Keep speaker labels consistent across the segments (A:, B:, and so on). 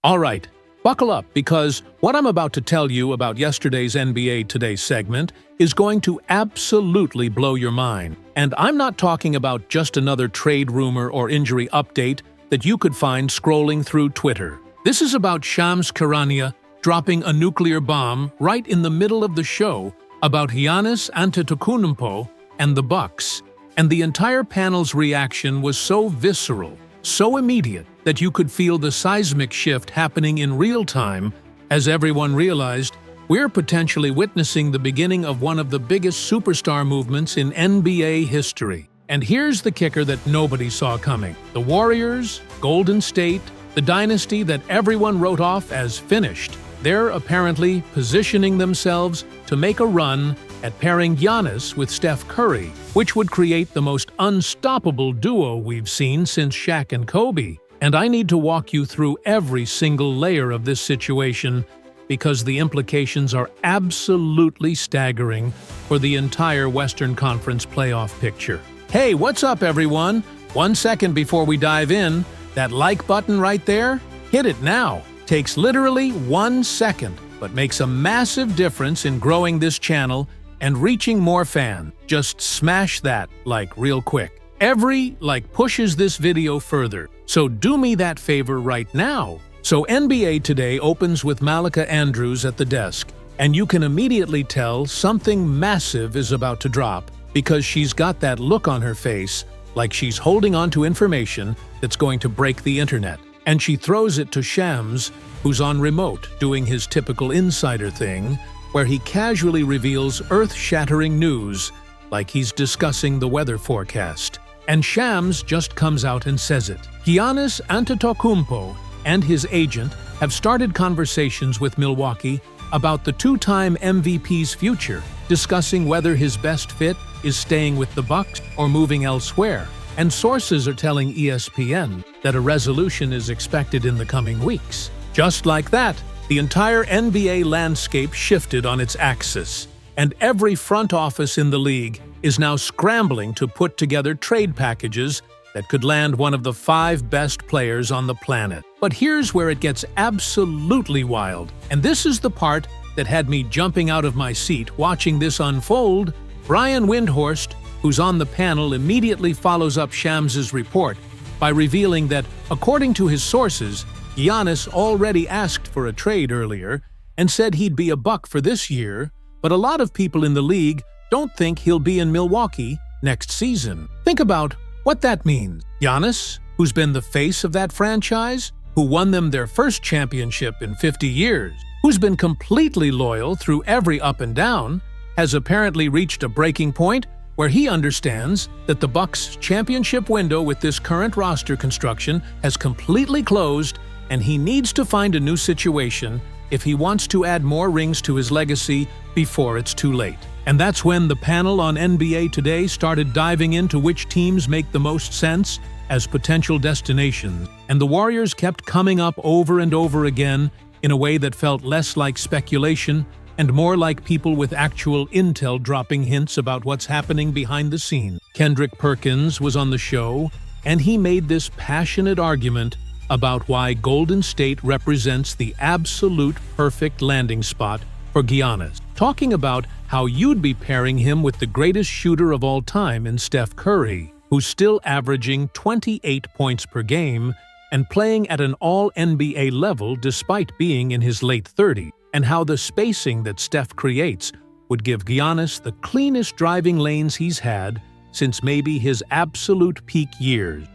A: All right, buckle up because what I'm about to tell you about yesterday's NBA Today segment is going to absolutely blow your mind. And I'm not talking about just another trade rumor or injury update that you could find scrolling through Twitter. This is about Shams Charania dropping a nuclear bomb right in the middle of the show about Giannis Antetokounmpo and the Bucks. And the entire panel's reaction was so visceral, so immediate, that you could feel the seismic shift happening in real time as everyone realized we're potentially witnessing the beginning of one of the biggest superstar movements in NBA history. And here's the kicker that nobody saw coming. The Warriors, Golden State, the dynasty that everyone wrote off as finished, they're apparently positioning themselves to make a run at pairing Giannis with Steph Curry, which would create the most unstoppable duo we've seen since Shaq and Kobe. And I need to walk you through every single layer of this situation because the implications are absolutely staggering for the entire Western Conference playoff picture. Hey, what's up, everyone? 1 second before we dive in, that like button right there, hit it now. Takes literally 1 second, but makes a massive difference in growing this channel and reaching more fans. Just smash that like real quick. Every like pushes this video further, so do me that favor right now. So NBA Today opens with Malika Andrews at the desk, and you can immediately tell something massive is about to drop because she's got that look on her face like she's holding on to information that's going to break the internet. And she throws it to Shams, who's on remote doing his typical insider thing, where he casually reveals earth-shattering news like he's discussing the weather forecast. And Shams just comes out and says it. Giannis Antetokounmpo and his agent have started conversations with Milwaukee about the two-time MVP's future, discussing whether his best fit is staying with the Bucks or moving elsewhere. And sources are telling ESPN that a resolution is expected in the coming weeks. Just like that, the entire NBA landscape shifted on its axis, and every front office in the league is now scrambling to put together trade packages that could land one of the 5 best players on the planet. But here's where it gets absolutely wild, and this is the part that had me jumping out of my seat watching this unfold. Brian Windhorst, who's on the panel, immediately follows up Shams's report by revealing that, according to his sources, Giannis already asked for a trade earlier and said he'd be a Buck for this year, but a lot of people in the league don't think he'll be in Milwaukee next season. Think about what that means. Giannis, who's been the face of that franchise, who won them their first championship in 50 years, who's been completely loyal through every up and down, has apparently reached a breaking point where he understands that the Bucks' championship window with this current roster construction has completely closed, and he needs to find a new situation if he wants to add more rings to his legacy before it's too late. And that's when the panel on NBA Today started diving into which teams make the most sense as potential destinations, and the Warriors kept coming up over and over again in a way that felt less like speculation and more like people with actual intel dropping hints about what's happening behind the scenes. Kendrick Perkins was on the show, and he made this passionate argument about why Golden State represents the absolute perfect landing spot for Giannis, talking about how you'd be pairing him with the greatest shooter of all time in Steph Curry, who's still averaging 28 points per game and playing at an all-NBA level despite being in his late 30s, and how the spacing that Steph creates would give Giannis the cleanest driving lanes he's had since maybe his absolute peak years.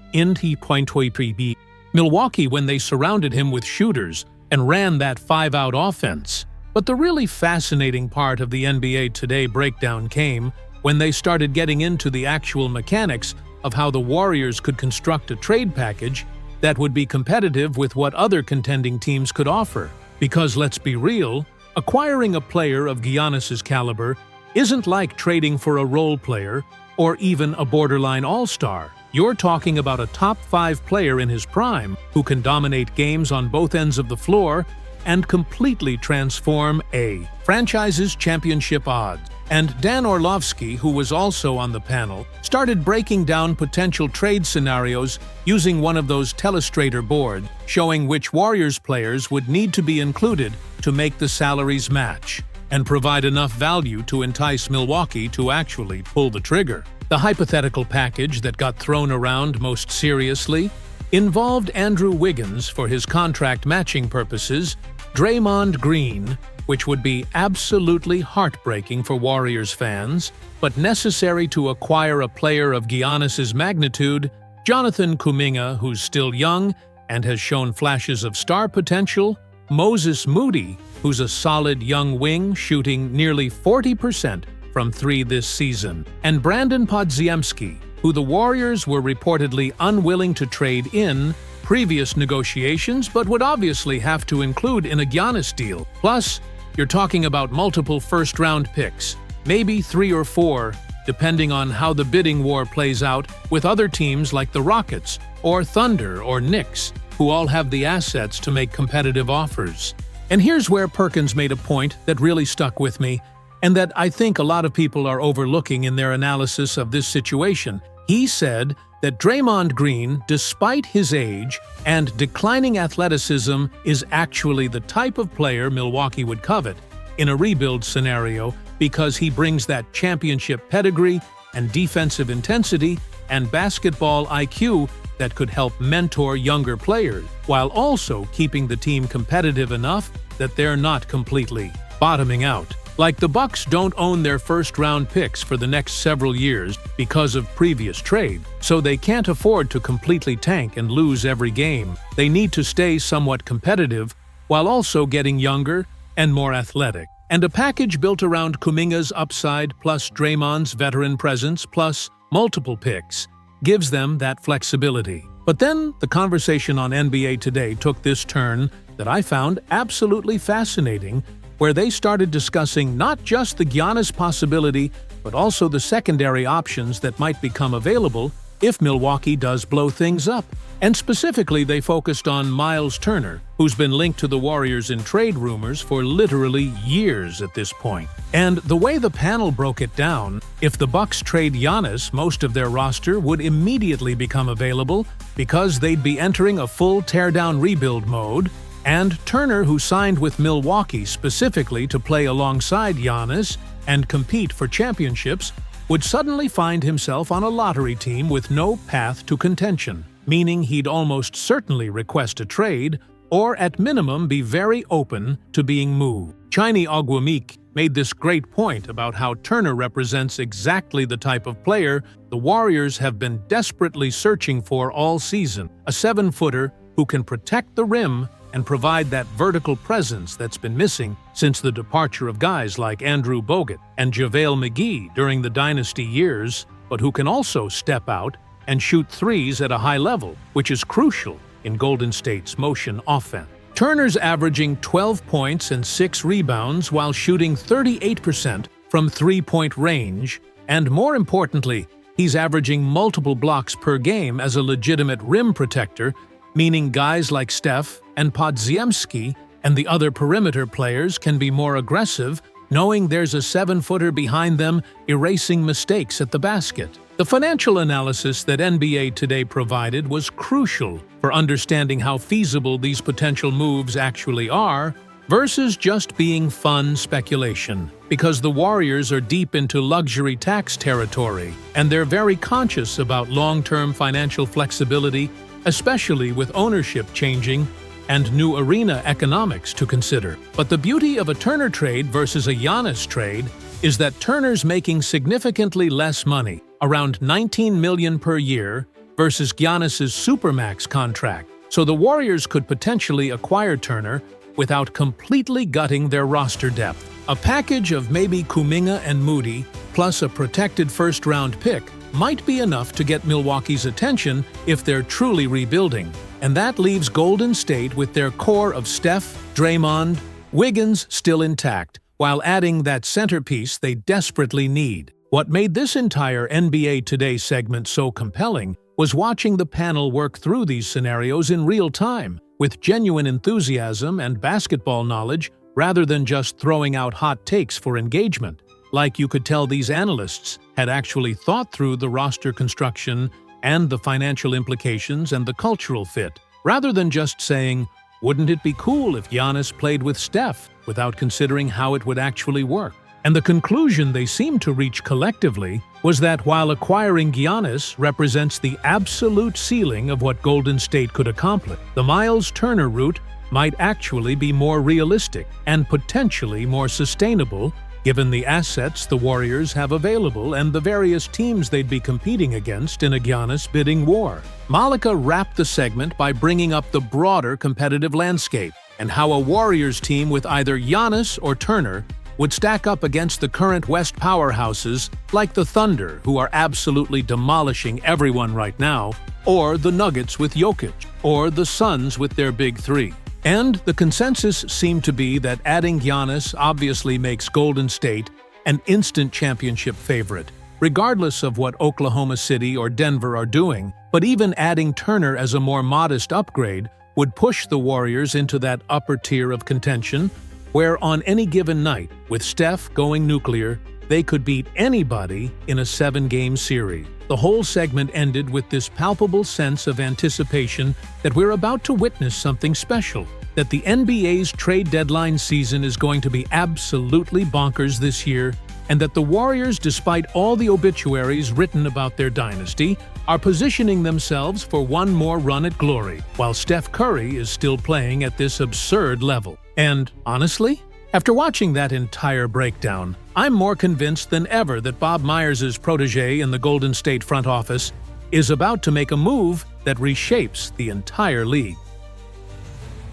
A: Milwaukee, when they surrounded him with shooters and ran that 5-out offense. But the really fascinating part of the NBA Today breakdown came when they started getting into the actual mechanics of how the Warriors could construct a trade package that would be competitive with what other contending teams could offer. Because let's be real, acquiring a player of Giannis's caliber isn't like trading for a role player or even a borderline all-star. You're talking about a top 5 player in his prime who can dominate games on both ends of the floor and completely transform a franchise's championship odds. And Dan Orlovsky, who was also on the panel, started breaking down potential trade scenarios using one of those telestrator boards, showing which Warriors players would need to be included to make the salaries match and provide enough value to entice Milwaukee to actually pull the trigger. The hypothetical package that got thrown around most seriously involved Andrew Wiggins for his contract matching purposes, Draymond Green, which would be absolutely heartbreaking for Warriors fans, but necessary to acquire a player of Giannis's magnitude, Jonathan Kuminga, who's still young and has shown flashes of star potential, Moses Moody, who's a solid young wing shooting nearly 40% from three this season, and Brandon Podziemski, who the Warriors were reportedly unwilling to trade in previous negotiations but would obviously have to include in a Giannis deal. Plus, you're talking about multiple first-round picks, maybe 3 or 4, depending on how the bidding war plays out with other teams like the Rockets or Thunder or Knicks, who all have the assets to make competitive offers. And here's where Perkins made a point that really stuck with me, and that I think a lot of people are overlooking in their analysis of this situation. He said that Draymond Green, despite his age and declining athleticism, is actually the type of player Milwaukee would covet in a rebuild scenario because he brings that championship pedigree and defensive intensity and basketball IQ that could help mentor younger players, while also keeping the team competitive enough that they're not completely bottoming out. Like the Bucks don't own their first-round picks for the next several years because of previous trade, so they can't afford to completely tank and lose every game. They need to stay somewhat competitive while also getting younger and more athletic. And a package built around Kuminga's upside plus Draymond's veteran presence plus multiple picks gives them that flexibility. But then the conversation on NBA Today took this turn that I found absolutely fascinating, where they started discussing not just the Giannis possibility, but also the secondary options that might become available if Milwaukee does blow things up. And specifically, they focused on Miles Turner, who's been linked to the Warriors in trade rumors for literally years at this point. And the way the panel broke it down, if the Bucks trade Giannis, most of their roster would immediately become available because they'd be entering a full teardown rebuild mode. And Turner, who signed with Milwaukee specifically to play alongside Giannis and compete for championships, would suddenly find himself on a lottery team with no path to contention, meaning he'd almost certainly request a trade or at minimum be very open to being moved. Chiny Ogwumike made this great point about how Turner represents exactly the type of player the Warriors have been desperately searching for all season, a 7-footer who can protect the rim and provide that vertical presence that's been missing since the departure of guys like Andrew Bogut and JaVale McGee during the dynasty years, but who can also step out and shoot threes at a high level, which is crucial in Golden State's motion offense. Turner's averaging 12 points and 6 rebounds while shooting 38% from three-point range, and more importantly, he's averaging multiple blocks per game as a legitimate rim protector, meaning guys like Steph and Podziemski and the other perimeter players can be more aggressive, knowing there's a 7-footer behind them erasing mistakes at the basket. The financial analysis that NBA Today provided was crucial for understanding how feasible these potential moves actually are versus just being fun speculation, because the Warriors are deep into luxury tax territory, and they're very conscious about long-term financial flexibility, especially with ownership changing and new arena economics to consider. But the beauty of a Turner trade versus a Giannis trade is that Turner's making significantly less money, around $19 million per year, versus Giannis's Supermax contract, so the Warriors could potentially acquire Turner without completely gutting their roster depth. A package of maybe Kuminga and Moody, plus a protected first-round pick, might be enough to get Milwaukee's attention if they're truly rebuilding. And that leaves Golden State with their core of Steph, Draymond, Wiggins still intact, while adding that centerpiece they desperately need. What made this entire NBA Today segment so compelling was watching the panel work through these scenarios in real time, with genuine enthusiasm and basketball knowledge rather than just throwing out hot takes for engagement. Like you could tell these analysts had actually thought through the roster construction and the financial implications and the cultural fit, rather than just saying, "Wouldn't it be cool if Giannis played with Steph?" without considering how it would actually work. And the conclusion they seemed to reach collectively was that while acquiring Giannis represents the absolute ceiling of what Golden State could accomplish, the Miles Turner route might actually be more realistic and potentially more sustainable given the assets the Warriors have available and the various teams they'd be competing against in a Giannis bidding war. Malika wrapped the segment by bringing up the broader competitive landscape and how a Warriors team with either Giannis or Turner would stack up against the current West powerhouses like the Thunder, who are absolutely demolishing everyone right now, or the Nuggets with Jokic, or the Suns with their big three. And the consensus seemed to be that adding Giannis obviously makes Golden State an instant championship favorite, regardless of what Oklahoma City or Denver are doing. But even adding Turner as a more modest upgrade would push the Warriors into that upper tier of contention, where on any given night, with Steph going nuclear, they could beat anybody in a 7-game series. The whole segment ended with this palpable sense of anticipation that we're about to witness something special, that the NBA's trade deadline season is going to be absolutely bonkers this year, and that the Warriors, despite all the obituaries written about their dynasty, are positioning themselves for one more run at glory, while Steph Curry is still playing at this absurd level. And honestly, after watching that entire breakdown, I'm more convinced than ever that Bob Myers' protege in the Golden State front office is about to make a move that reshapes the entire league.